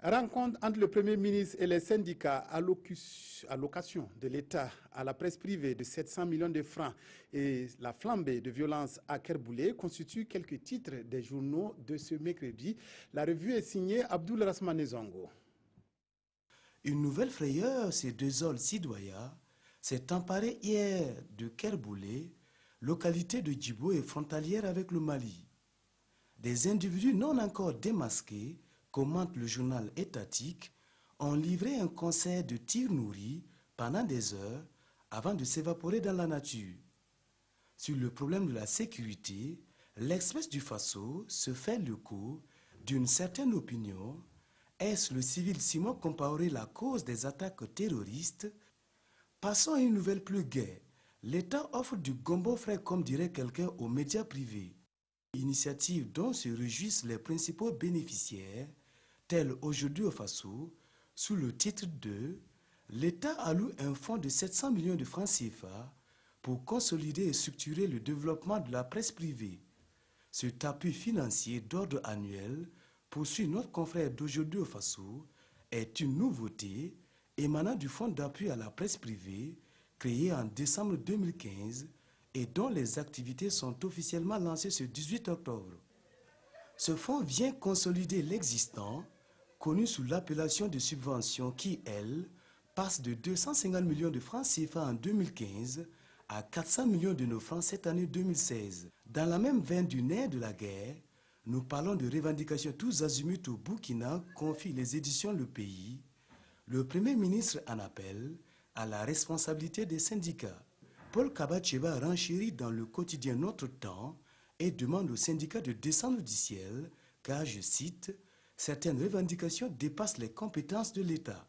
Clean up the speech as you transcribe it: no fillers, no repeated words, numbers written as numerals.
Rencontre entre le Premier ministre et les syndicats allocation de l'État à la presse privée de 700 millions de francs et la flambée de violence à Kerboulé constituent quelques titres des journaux de ce mercredi. La revue est signée Abdoul Rasmane Zongo. Une nouvelle frayeur, ces deux ols Sidoya, s'est emparée hier de Kerboulé, localité de Djibo et frontalière avec le Mali. Des individus non encore démasqués, commente le journal étatique, ont livré un concert de tirs nourris pendant des heures avant de s'évaporer dans la nature. Sur le problème de la sécurité, l'Express du Faso se fait le coup d'une certaine opinion. Est-ce le civil Simon Compaoré la cause des attaques terroristes? Passons à une nouvelle plus gaie. L'État offre du gombo frais comme dirait quelqu'un aux médias privés. Initiative dont se réjouissent les principaux bénéficiaires, tels aujourd'hui au Faso, sous le titre de « L'État alloue un fonds de 700 millions de francs CFA pour consolider et structurer le développement de la presse privée. Cet appui financier d'ordre annuel, poursuit notre confrère d'aujourd'hui au Faso, est une nouveauté émanant du fonds d'appui à la presse privée créé en décembre 2015 et dont les activités sont officiellement lancées ce 18 octobre. Ce fonds vient consolider l'existant, connu sous l'appellation de subvention qui, elle, passe de 250 millions de francs CFA en 2015 à 400 millions de nos francs cette année 2016. Dans la même veine du nerf de la guerre, nous parlons de revendications tous azimuts au Burkina, confie les éditions Le Pays. Le Premier ministre en appelle à la responsabilité des syndicats. Paul Kabacheva renchérit dans le quotidien Notre Temps et demande aux syndicats de descendre du ciel car, je cite, « certaines revendications dépassent les compétences de l'État ».